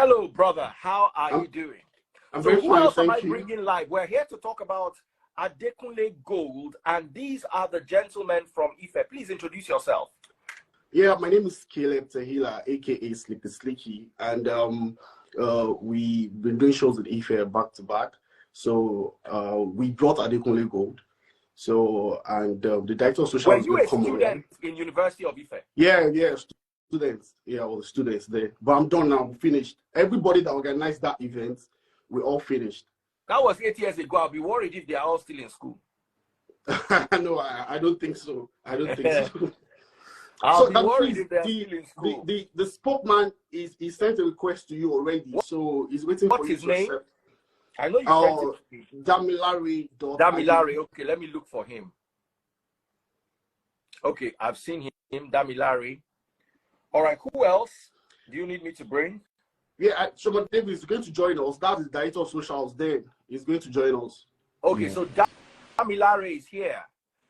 Hello, brother. How are you doing? I'm So very who fine, else am I thank you. bringing live? We're here to talk about Adekunle Gold, and these are the gentlemen from Ife. Please introduce yourself. Yeah, my name is Caleb Tahila, aka Slicky Slicky, and we've been doing shows with Ife back to back. So we brought Adekunle Gold. So the director of social Were is you going a to come student around. in University of Ife? Yeah, students. Yeah, all the students there. But I'm done now. I'm finished. Everybody that organized that event, we're all finished. That was 8 years ago. I'll be worried if they are all still in school. No, I don't think so. I don't think so. I'll So be that worried please, if they're still in school. the spokesman he sent a request to you already, so he's waiting for What's you his to name? accept. I know you sent it to me. Damilare. Damilare. Okay, let me look for him. Okay, I've seen him. Damilare. All right, who else do you need me to bring? Yeah, Shoma Davis is going to join us. That is the director of socials then. He's going to join us. Okay, so Damilare is here.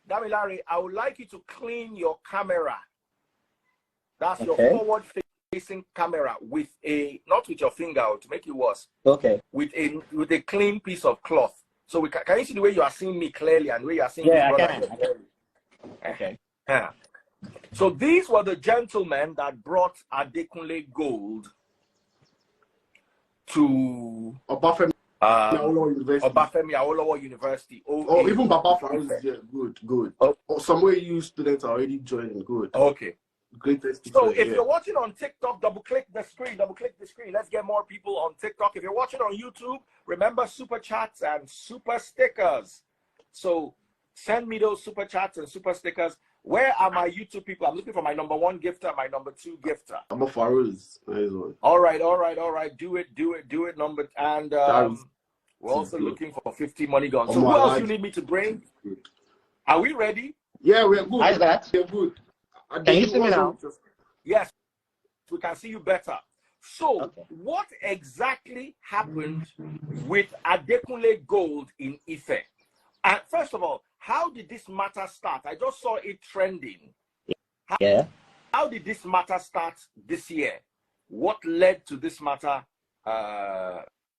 Damilare, I would like you to clean your camera. That's your forward-facing camera with a, not with your finger to make it worse. Okay. With a clean piece of cloth. So we can you see the way you are seeing me clearly and the way you are seeing me clearly? Okay. Yeah. So these were the gentlemen that brought Adekunle Gold to Obafemi University. Obafemi Awolowo University. OAU. Oh, even Baba Farouz is here. Good. Oh. Some way you students are already joining. Good. Okay. Greatest. So if you're watching on TikTok, double click the screen. Let's get more people on TikTok. If you're watching on YouTube, remember super chats and super stickers. So send me those super chats and super stickers. Where are my YouTube people? I'm looking for my number 1 gifter, my number 2 gifter. Baba Farouz. All right. Do it. Number and we're also looking for 50 money guns. So who else you need me to bring? Are we ready? Yeah, we're good. How's that? We're good. Can you see me now? Yes, we can see you better. So, what exactly happened with Adekunle Gold in Ife? And first of all, how did this matter start? I just saw it trending. How did this matter start this year? What led to this matter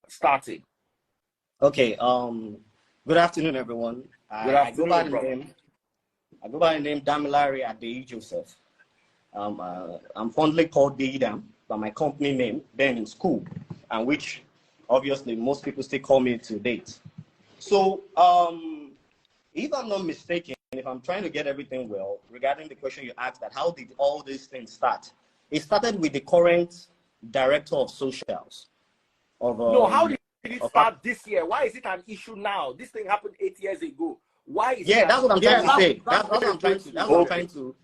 starting? Okay. Good afternoon, everyone. I go by the name Damilare Adeyi Joseph. I'm fondly called Deidam by my company name, then in school, and which obviously most people still call me to date. So, if I'm not mistaken, if I'm trying to get everything well, regarding the question you asked, that how did all these things start? It started with the current director of socials. No, how did it start this year? Why is it an issue now? This thing happened 8 years ago. Why is that's what I'm trying to say. That's what I'm trying to.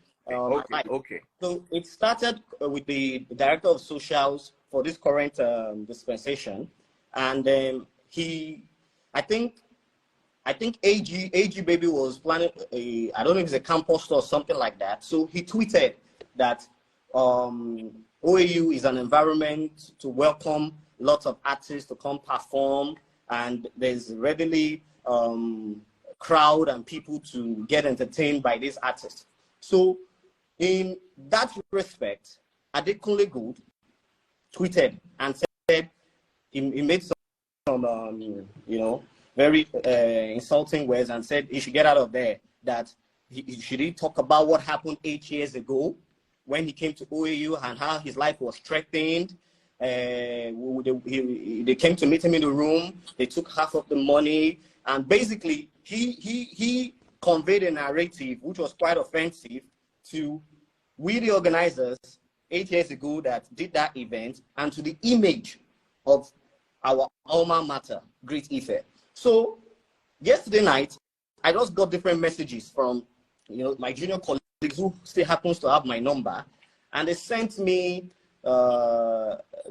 Okay. So it started with the director of socials for this current dispensation, and I think AG Baby was planning I don't know if it's a campus or something like that. So he tweeted that OAU is an environment to welcome lots of artists to come perform, and there's readily crowd and people to get entertained by these artists. So in that respect, Adekunle Gold tweeted and said he made some very insulting words and said he should get out of there, that he should talk about what happened 8 years ago when he came to OAU and how his life was threatened. They came to meet him in the room. They took half of the money, and basically he conveyed a narrative which was quite offensive to we, the organizers, 8 years ago that did that event, and to the image of our alma mater, Great Ife. So yesterday night, I just got different messages from my junior colleagues who still happens to have my number, and they sent me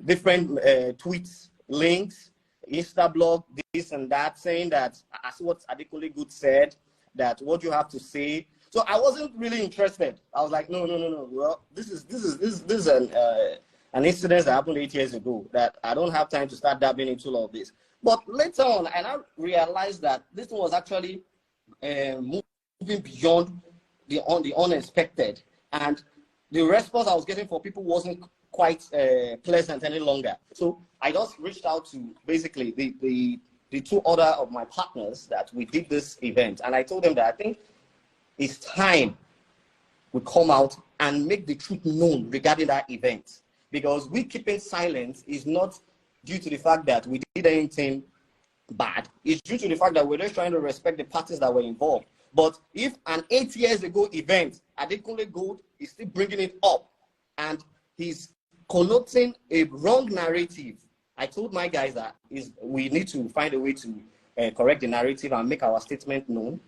different tweets, links, Insta blog, this and that, saying that as what Adekunle Gold said, that what you have to say. So I wasn't really interested. I was like, no. Well, this is an incident that happened 8 years ago that I don't have time to start dabbling into all of this. But later on, and I realized that this one was actually moving beyond the unexpected, and the response I was getting from people wasn't quite pleasant any longer. So I just reached out to basically the two other of my partners that we did this event, and I told them that I think it's time we come out and make the truth known regarding that event, because we keeping silence is not due to the fact that we did anything bad. It's due to the fact that we're just trying to respect the parties that were involved. But if an 8 years ago event, Adekunle Gold is still bringing it up and he's connoting a wrong narrative, I told my guys that we need to find a way to correct the narrative and make our statement known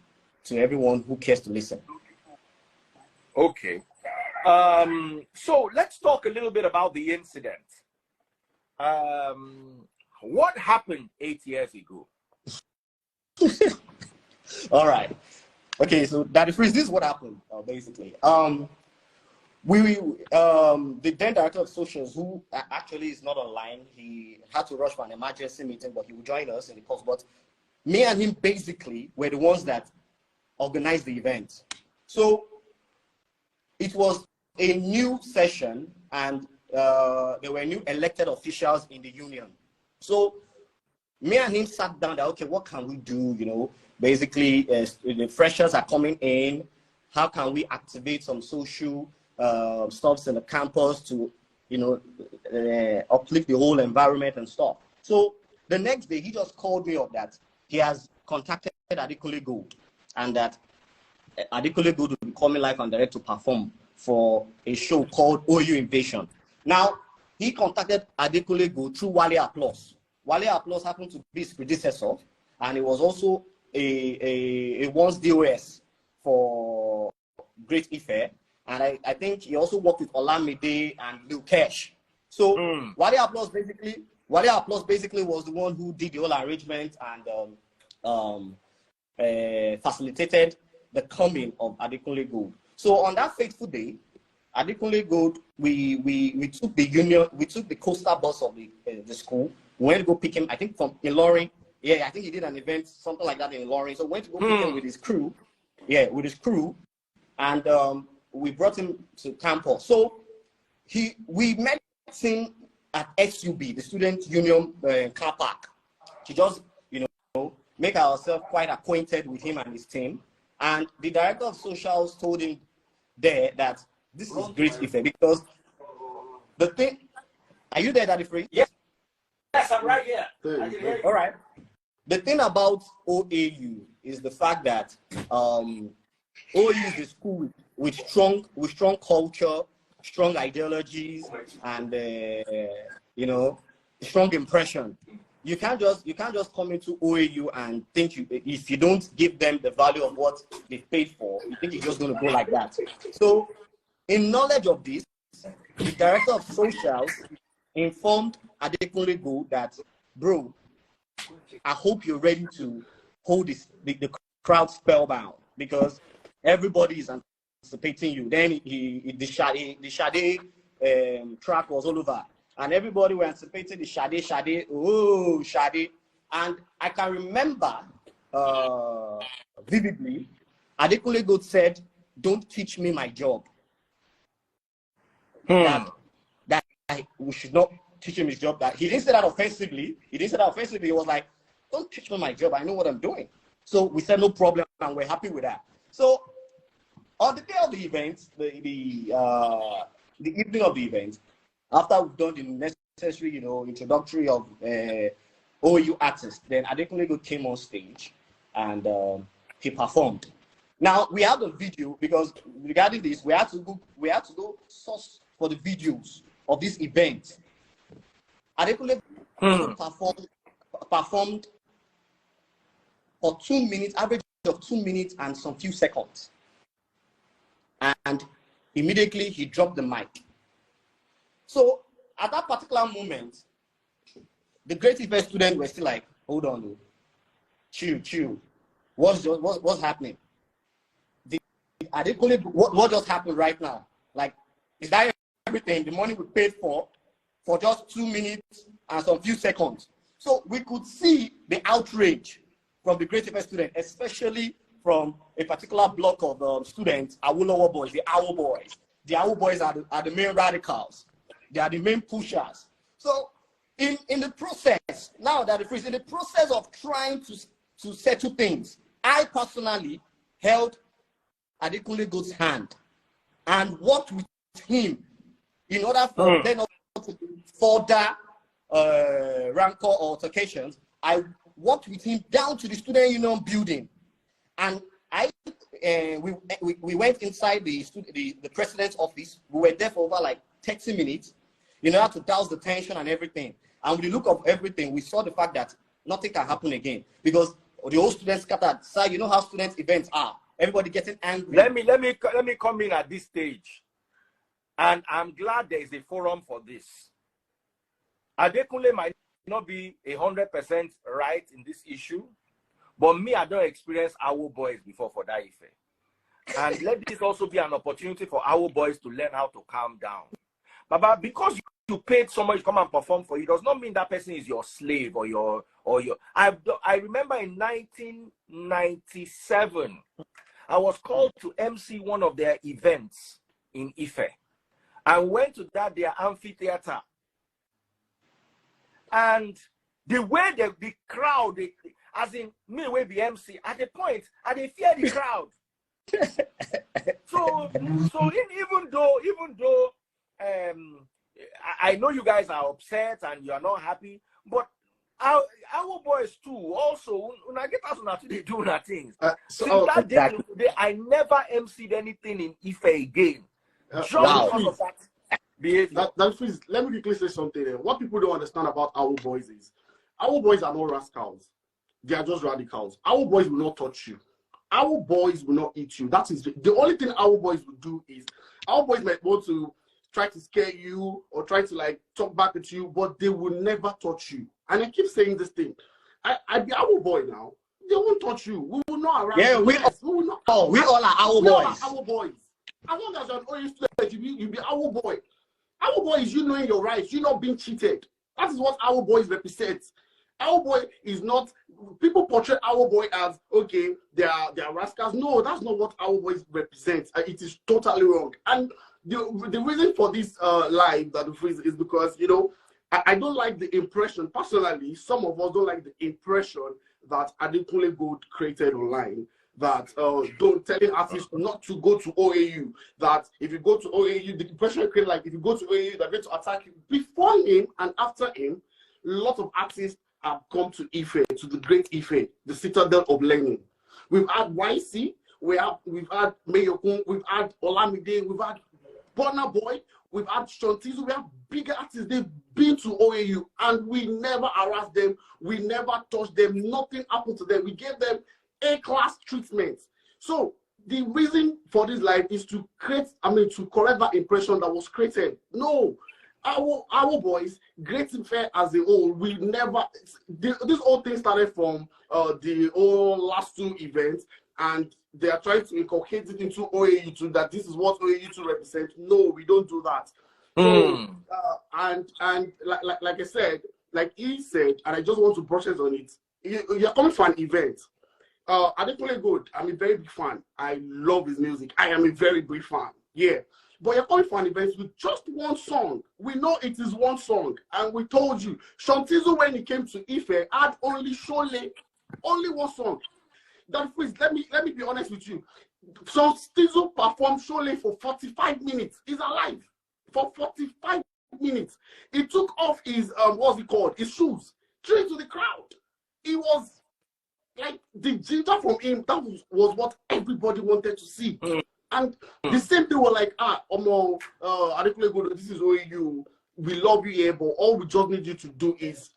to everyone who cares to listen. Okay. So let's talk a little bit about the incident. What happened 8 years ago? All right. Okay, so that is this is what happened, basically. The then director of socials, who actually is not online, he had to rush for an emergency meeting, but he will join us in the course. But me and him basically were the ones that organized the event. So it was a new session, and there were new elected officials in the union. So me and him sat down that, okay, what can we do? You know, basically, the freshers are coming in. How can we activate some social stuffs in the campus to, you know, uplift the whole environment and stuff? So the next day, he just called me up that he has contacted Adekunle Gold, and that Adekunle Gold will be coming live and direct to perform for a show called OAU Invasion. Now, he contacted Adekunle Gold through Wale Applause. Wale Applause happened to be his predecessor, and he was also a once DOS for Great Ife. And I think he also worked with Olamide and Lil Kesh. So Wale Applause basically was the one who did the whole arrangement and facilitated the coming of Adekunle Gold. So on that fateful day, Adekunle Gold, we took the union, we took the coastal bus of the school. We went to go pick him, I think from Ilorin. Yeah, I think he did an event, something like that in Ilorin. So we went to go pick him with his crew. Yeah, with his crew. And we brought him to campus. So we met him at SUB, the Student Union car park, to just, you know, make ourselves quite acquainted with him and his team. And the director of socials told him there that this is Great Ife, because the thing, are you there, Daddy Free? Yes. Yes, I'm right here. I can hear you. All right. The thing about OAU is the fact that OAU is a school with strong culture, strong ideologies, and you know, strong impression. You can't just come into OAU and think if you don't give them the value of what they've paid for, you think it's just going to go like that. So, in knowledge of this, the director of socials informed Adekunle Gold that, bro, I hope you're ready to hold the crowd spellbound, because everybody is anticipating you. Then the Sade track was all over, and everybody were anticipating the Sade, oh, Sade. And I can remember vividly, Adekunle Gold said, "Don't teach me my job." That we should not teach him his job. That he didn't say that offensively. He was like, "Don't teach me my job. I know what I'm doing." So we said no problem, and we're happy with that. So on the day of the event, the evening of the event, after we've done the necessary, you know, introductory of OAU artists, then Adekunle Gold came on stage and he performed. Now we have the video, because regarding this, we had to go source for the videos of this event. Adekunle performed for 2 minutes, average of 2 minutes and some few seconds. And immediately he dropped the mic. So at that particular moment, the Great Ife students were still like, hold on, chill. What's happening? What just happened right now? Like, is that everything? The money we paid for just 2 minutes and some few seconds. So we could see the outrage from the Great Ife students, especially from a particular block of students, Awolowo boys, the Owl boys. The Owl boys are the main radicals. They are the main pushers. So in the process, now that the in the process of trying to settle things, I personally held Adekunle Gold's hand and worked with him in order for them not to further rancor or altercations. I worked with him down to the student union building, and we went inside the president's office. We were there for over like 30 minutes in order to douse the tension and everything. And with the look of everything, we saw the fact that nothing can happen again because the whole students scattered. So you know how student events are. Everybody getting angry. Let me come in at this stage, and I'm glad there is a forum for this. Adekunle might not be 100% right in this issue, but me, I don't experience our boys before for that effect. And let this also be an opportunity for our boys to learn how to calm down. Baba, because you paid someone to come and perform for you, does not mean that person is your slave or your. I remember in 1997, I was called to MC one of their events in Ife. I went to their amphitheater. And the way the crowd, as in me with the MC, at the point, I didn't fear the crowd. so even though I know you guys are upset and you are not happy, but our boys too also when I get out to they do things. Since that day today, I never MC'd anything in Ife again. Just because of that behavior. Let me quickly say something. What people don't understand about our boys is our boys are not rascals. They are just radicals. Our boys will not touch you. Our boys will not eat you. That is the only thing our boys will do is our boys might want to try to scare you or try to like talk back at you, but they will never touch you. And I keep saying this thing. I be our boy now. They won't touch you. We will not around. Yeah, we will not. Oh, we all are our boys. Our boys. As long as you're an OAU student, you be our boy. Our boy is you knowing your rights. You not being cheated. That is what our boys represent. Our boy is not. People portray our boy as okay. They are rascals. No, that's not what our boys represent. It is totally wrong. And the reason for this live that the freeze is because I don't like the impression personally. Some of us don't like the impression that Adekunle Gold created online. That don't telling artists not to go to OAU. That if you go to OAU, the impression created like if you go to OAU, they're going to attack you. Before him and after him, a lot of artists have come to Ife, to the great Ife, the citadel of learning. We've had YC, we've had Mayokun, we've had Olamide, we've had Burna Boy, we've had Shantizo, we have bigger artists. They've been to OAU and we never harassed them, we never touched them, nothing happened to them. We gave them A-class treatment. So the reason for this life is to create, to correct that impression that was created. No, our boys, Great and Fair as a whole, we never. This whole thing started from the whole last two events, and they are trying to inculcate it into OAU too, that this is what OAU to represent. No, we don't do that. So, and like I said, like he said, and I just want to brush on it. You're coming for an event. Adekunle Gold, I'm a very big fan. I love his music. I am a very big fan. Yeah. But you're coming for an event with just one song. We know it is one song. And we told you, Shantizo, when he came to Ife, had only Shole, only one song. That please, let me be honest with you. Shantizo performed Shole for 45 minutes. He's alive. For 45 minutes. He took off his, what's it called? His shoes. Straight to the crowd. He was like the ginger from him, that was what everybody wanted to see. And the same thing was like, Adekunle Gold, this is OAU, we love you here, but all we just need you to do is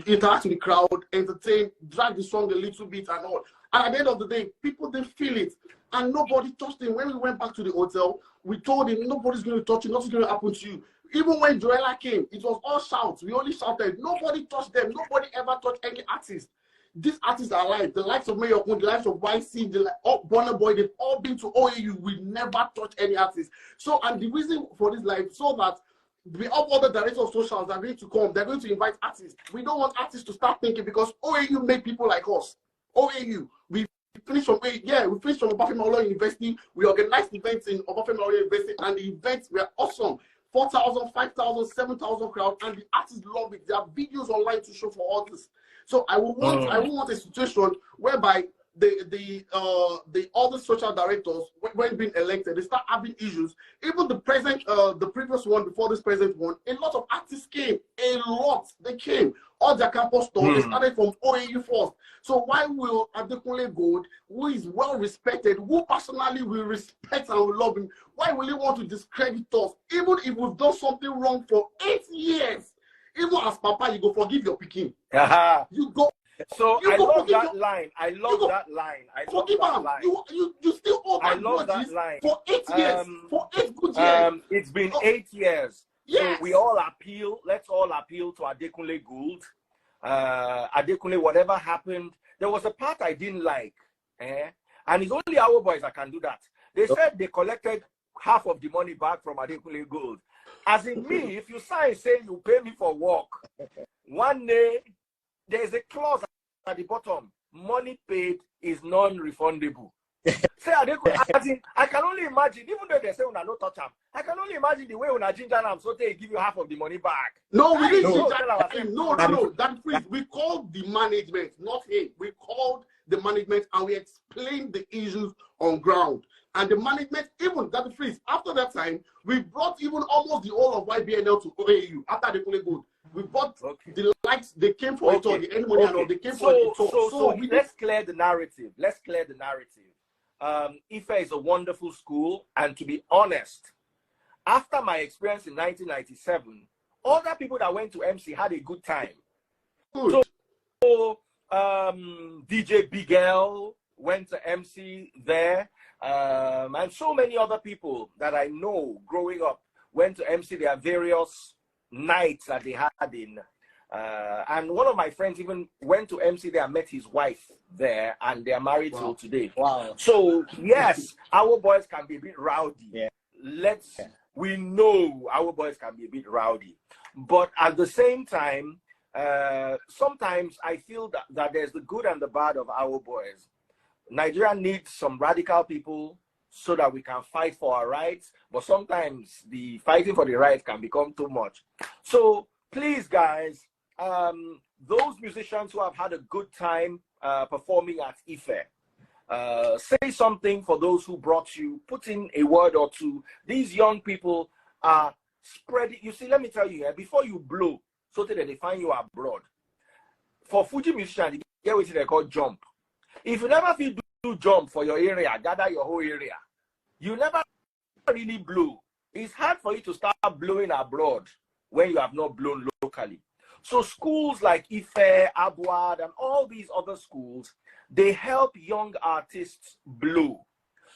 interact with the crowd, entertain, drag the song a little bit and all. And at the end of the day, people didn't feel it. And nobody touched him. When we went back to the hotel, we told him, nobody's going to touch you, nothing's going to happen to you. Even when Joella came, it was all shouts. We only shouted. Nobody touched them. Nobody ever touched any artist. These artists are alive. The likes of Mayokun, the likes of YC, the Burna Boy, they've all been to OAU. We never touch any artist. So, and the reason for this live, so that the other directors of socials are going to come. They're going to invite artists. We don't want artists to start thinking because OAU made people like us. OAU. We finished from we finished from Obafemi University. We organized events in Obafemi University, and the events were awesome. 4,000, 5,000, 7,000 crowd, and the artists love it. There are videos online to show for all this. So I will want a situation whereby the other social directors, when being elected, they start having issues. Even the previous one before this present one, a lot of artists came. A lot, they came. All their campus stores, they started from OAU first. So why will Adekunle Gold, who is well respected, who personally will respect and will love him, why will he want to discredit us? Even if we've done something wrong for 8 years, even as Papa, you go forgive your pikin. You go. So I love that line. I love that line. I love that line. You still owe that. I love that line. For 8 years. For 8 good years. It's been 8 years. Yes. So we all appeal. Let's all appeal to Adekunle Gold. Adekunle, whatever happened, there was a part I didn't like. And it's only our boys that can do that. They said they collected half of the money back from Adekunle Gold. As in me, if you sign saying you pay me for work, one day there's a clause at the bottom. Money paid is non-refundable. Say I can only imagine, even though they say una no touch them, I can only imagine the way una ginger them so they give you half of the money back. No, we didn't ginger him. No. That freeze. We called the management, not him. We called the management and we explained the issues on ground. And the management, even that freeze, after that time, we brought even almost the whole of YBNL to OAU after the fully good. We bought the likes, they came for it all, the end money and all, they came for it all. So let's clear the narrative. Let's clear the narrative. Ife is a wonderful school, and to be honest, after my experience in 1997, other people that went to MC had a good time. Good. So DJ Big L went to MC there, and so many other people that I know growing up went to MC their various nights that they had in. And one of my friends even went to MC there and met his wife there, and they are married till today. Wow. So yes, our boys can be a bit rowdy. Yeah. We know our boys can be a bit rowdy, but at the same time, sometimes I feel that there's the good and the bad of our boys. Nigeria needs some radical people so that we can fight for our rights, but sometimes the fighting for the rights can become too much. So please, guys, those musicians who have had a good time performing at Ife, say something for those who brought you, put in a word or two. These young people are spreading. You see, let me tell you, before you blow, so that they find you abroad. For Fuji musicians, you get what they call jump. If you never feel do jump for your area, gather your whole area, you never really blow. It's hard for you to start blowing abroad when you have not blown locally. So schools like Ife, Abuad, and all these other schools, they help young artists blow.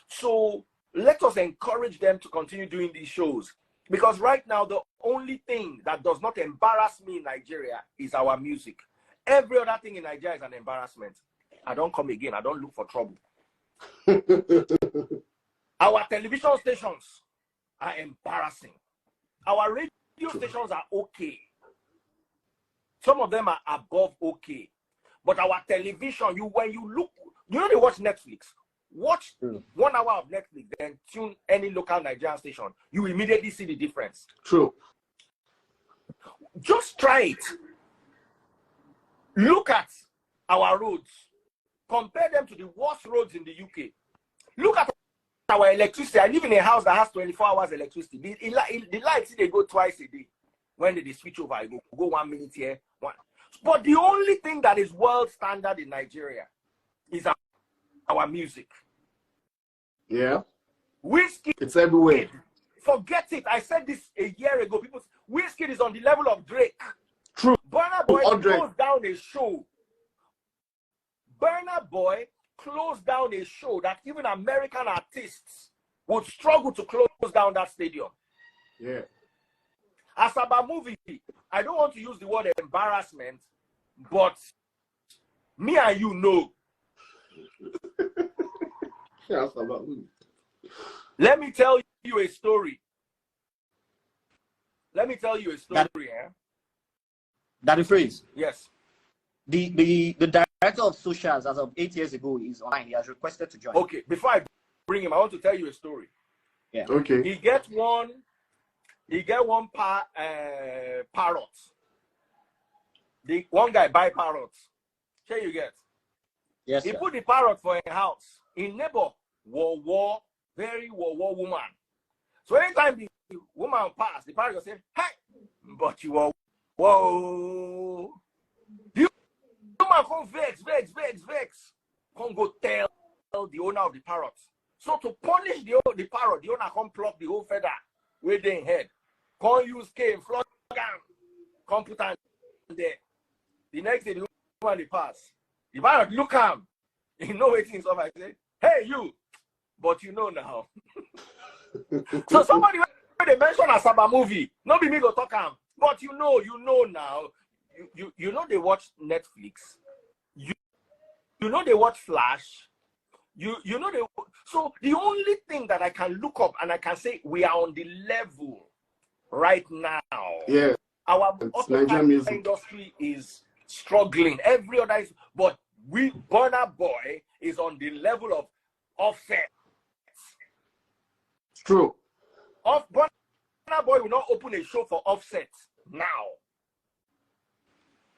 So let us encourage them to continue doing these shows. Because right now, the only thing that does not embarrass me in Nigeria is our music. Every other thing in Nigeria is an embarrassment. I don't come again. I don't look for trouble. Our television stations are embarrassing. Our radio stations are okay. Some of them are above okay. But our television, when you look, you know they watch Netflix. Watch 1 hour of Netflix, then tune any local Nigerian station. You immediately see the difference. True. Just try it. Look at our roads. Compare them to the worst roads in the UK. Look at our electricity. I live in a house that has 24 hours electricity. The lights, they go twice a day. When they switch over, I go 1 minute here. But the only thing that is world standard in Nigeria is our music. Yeah. Whiskey. It's everywhere. Forget it. I said this a year ago. People, Whiskey is on the level of Drake. True. Burna Boy closed down a show. Burna Boy closed down a show that even American artists would struggle to close down that stadium. Yeah. Asaba movie, I don't want to use the word embarrassment, but me and you know. Let me tell you a story. That phrase. Yes. The director of socials as of 8 years ago is online. He has requested to join. Okay, before I bring him, I want to tell you a story. Yeah. Okay. He gets one he get one parrot. The one guy buy parrots. Sure you get. Yes, he sir. put the parrot for a house. In neighbor, very war woman. So anytime the woman pass, the parrot will say, hey, but you are whoa. The woman come vex. Come go tell the owner of the parrot. So to punish the parrot, the owner come pluck the whole feather with their head. Come use cane, flog him, come put on there. The next day, the woman they pass. The parrot look him. He know waiting stuff. I say, hey you, but you know now. So somebody when they mention a Saga movie, not be me go talk him, but you know now. You know they watch Netflix. You know they watch Flash. You know they. So the only thing that I can look up and I can say we are on the level right now. Yeah. Our Nigerian music industry is struggling. Every other is, but Burna Boy is on the level of Offset. It's true. Burna Boy will not open a show for Offset now.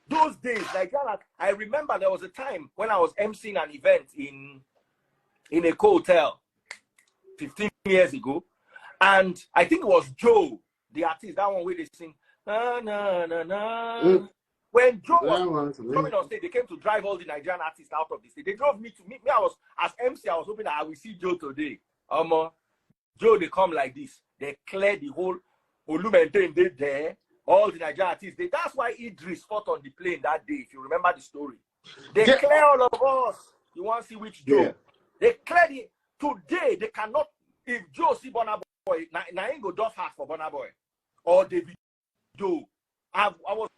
Those days, like I remember there was a time when I was emceeing an event in a hotel 15 years ago, and I think it was Joe, the artist, that one where they sing na na na na. When Joe was coming on stage, they came to drive all the Nigerian artists out of the stage. They drove me to meet me. I was as MC. I was hoping that I will see Joe today. Joe, they come like this. They clear the whole Olumente they there. All the Nigerian artists. That's why Idris fought on the plane that day. If you remember the story, they clear all of us. You want to see which Joe? Yeah. They clear the today. They cannot. If Joe see Burna Boy, now ain't go doff heart for Burna Boy or David Joe. I was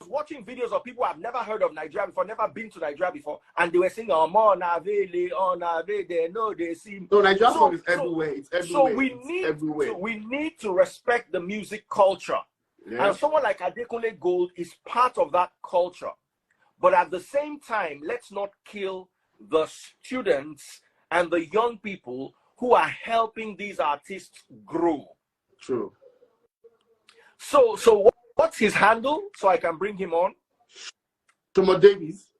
watching videos of people I've never heard of Nigeria before, never been to Nigeria before, and they were singing "Oh they know they see." No, Nigeria song is everywhere. It's everywhere. So we need to respect the music culture, and someone like Adekunle Gold is part of that culture. But at the same time, let's not kill the students and the young people who are helping these artists grow. True. So what's his handle so I can bring him on? Tomo Davies.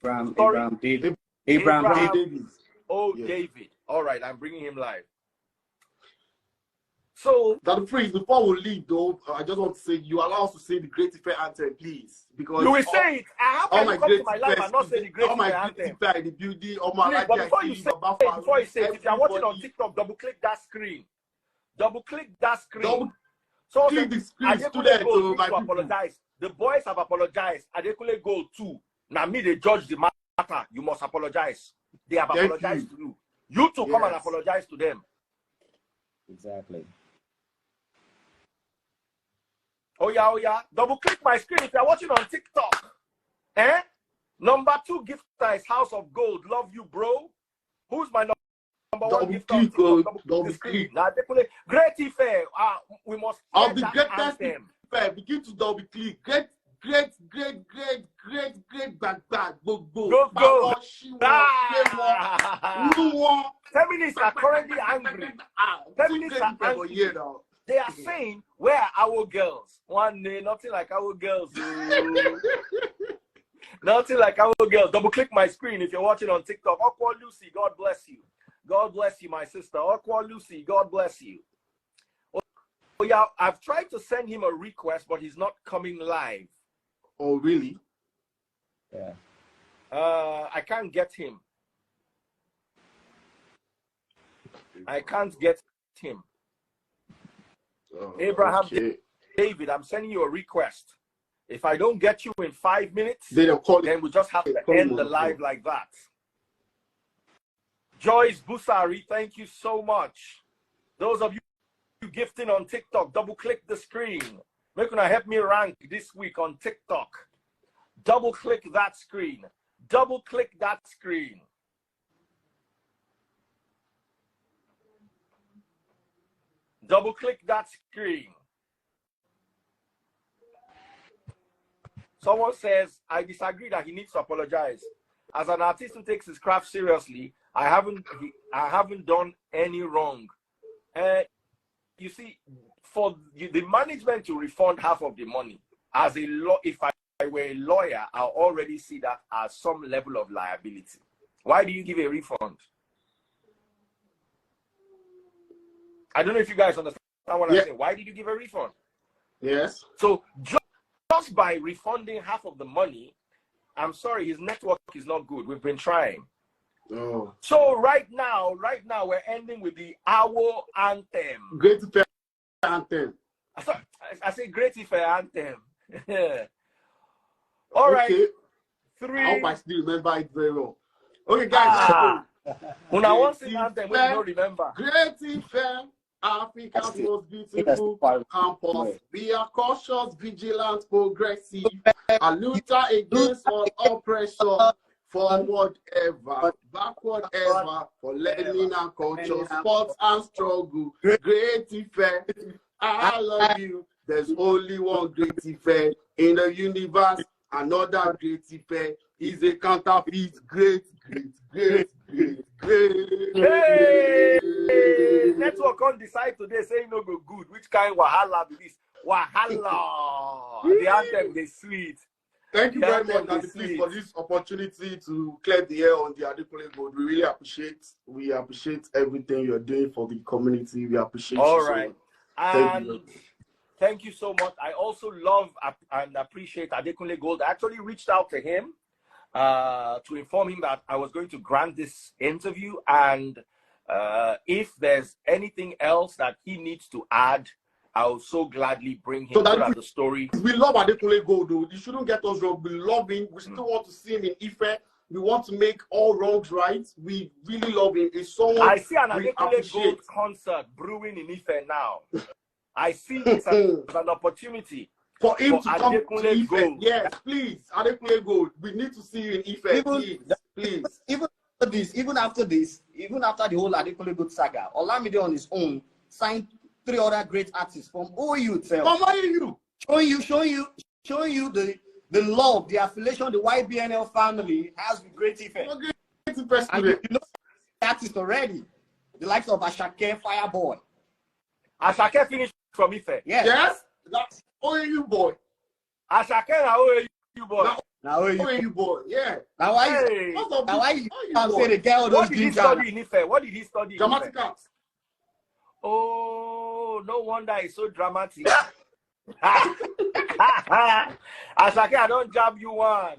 Abraham Davies. Oh, yeah. David. All right, I'm bringing him live. So that phrase before we leave, though, I just want to say you allow us to say the Great Ife anthem, please, because you will say it. I have to come to my life and not say the Great Ife anthem. In the building, but before you say it, if you are watching on TikTok, double click that screen. Double click that screen. So click the screen. To apologize. The boys have apologized. Adekunle Gold too. Now me, they judge the matter. You must apologize. They have apologized to you. You too come and apologize to them. Exactly. Oh yeah. Double click my screen if you're watching on TikTok. Number 2 gifter is House of Gold. Love you, bro. Who's my number 1 gifter? Double click. Now, Great Ife. We must of the greatest Ife. Begin to double click. Great bag. Go. Feminists are currently angry. Feminists are angry. They are saying, where are our girls? One day, nothing like our girls. Nothing like our girls. Double click my screen if you're watching on TikTok. Aqua Lucy, God bless you. God bless you, my sister. Aqua Lucy, God bless you. Oh yeah, I've tried to send him a request, but he's not coming live. Oh, really? Yeah. I can't get him. I can't get him. Oh, Abraham David, I'm sending you a request. If I don't get you in 5 minutes, then we just have to end the live like that. Joyce Busari, thank you so much. Those of you gifting on TikTok, double click the screen. Make gonna help me rank this week on TikTok. Double click that screen. Double click that screen. Double click that screen. Someone says, I disagree that he needs to apologize. As an artist who takes his craft seriously, I haven't done any wrong. You see, for the management to refund half of the money, as a law, if I were a lawyer, I already see that as some level of liability. Why do you give a refund? I don't know if you guys understand what I'm saying. Why did you give a refund? Yes. So just by refunding half of the money, I'm sorry, his network is not good. We've been trying. Oh. So right now, we're ending with the OAU anthem. Great Ife anthem. I say Great Ife anthem. All right. Okay. 3. I hope I still remember it very well. Okay, guys. When I want to sing anthem, we don't remember. Great Ife, Africa's most beautiful campus. We are cautious, vigilant, progressive, a looter against all oppression, forward ever, backward ever, for learning and culture, sports and struggle. Great Ife, I love you. There's only one Great Ife in the universe. Another Great Ife is a counterfeit. Great. Hey! Network can't decide today saying no go good. Which kind wahala be this? Wahala. The anthem they sweet. Thank you very much, Daddy, please, for this opportunity to clear the air on the Adekunle Gold. We really appreciate. We appreciate everything you're doing for the community. We appreciate All you. right. And thank you so much. I also love and appreciate Adekunle Gold. I actually reached out to him to inform him that I was going to grant this interview, and if there's anything else that he needs to add, I'll so gladly bring him to the story. We love Adekunle Gold, though. You shouldn't get us wrong. We love him. We still want to see him in Ife. We want to make all wrongs right. We really love him. It's someone I see an Adekunle Gold concert brewing in Ife now. I see it as an opportunity for him to come to Ife. Gold. Yes, please, Adekunle Gold. We need to see you in Ife, please. Even after the whole Adekunle Gold saga, Olamide on his own signed 3 other great artists from OAU itself. From OAU. Showing you the love, the affiliation the YBNL family has with Great Ife. And you know the artists already. The likes of Ashake, Fireboy. Ashake finished from Ife. Yes. That's OAU boy. Ashake na OAU boy. Now OAU boy. Yeah. Now why you say the girl what did he study in Ife? What did he study? Dramatic arts. Oh, no wonder it's so dramatic. Ashake, I don't jab you one.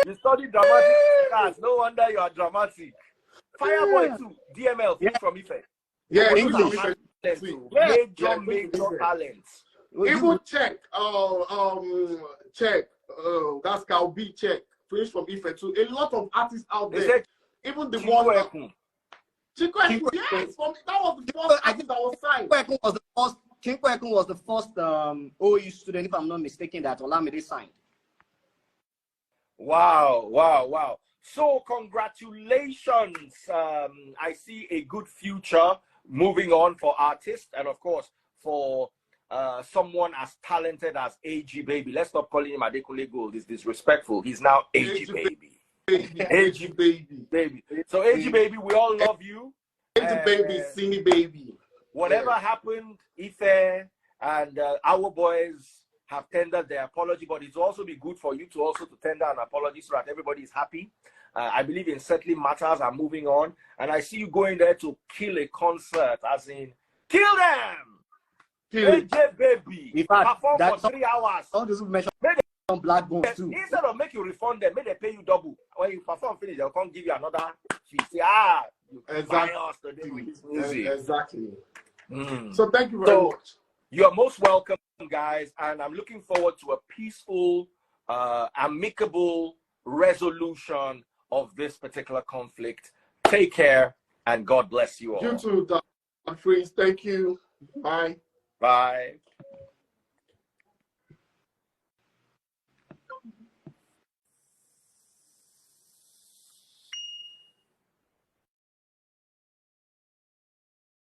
You study dramatic arts. No wonder you are dramatic. Fireboy too. DML from Ife. Yeah, English. Major talents. Even check. That's Calbi check. Finished from Ife too. A lot of artists out there. Even the one. Chico, yes, that was the first artist that was signed. Chinko Ekun was the first OAU student, if I'm not mistaken, that Olamide signed. Wow. So congratulations. I see a good future moving on for artists, and of course for someone as talented as AG Baby. Let's stop calling him Adekunle Gold. It's disrespectful. He's now AG Baby. AG Baby. So AG Baby, we all love you. AG Baby, Sini Baby. Whatever happened, Ife and our boys have tendered their apology, but it's also be good for you to also tender an apology so that everybody is happy. I believe in settling matters and moving on. And I see you going there to kill a concert, as in kill them. AJ Baby. In fact, perform for 3 hours. All this mention on Black Bones too. Instead of make you refund them, make they pay you double. When you perform finish, they'll come give you another fee. Say, you buy us today with this music. Exactly. So thank you very much. You're most welcome, guys, and I'm looking forward to a peaceful, amicable resolution of this particular conflict. Take care, and God bless you all. You too, Dr. Freeze. Thank you. Bye. Bye.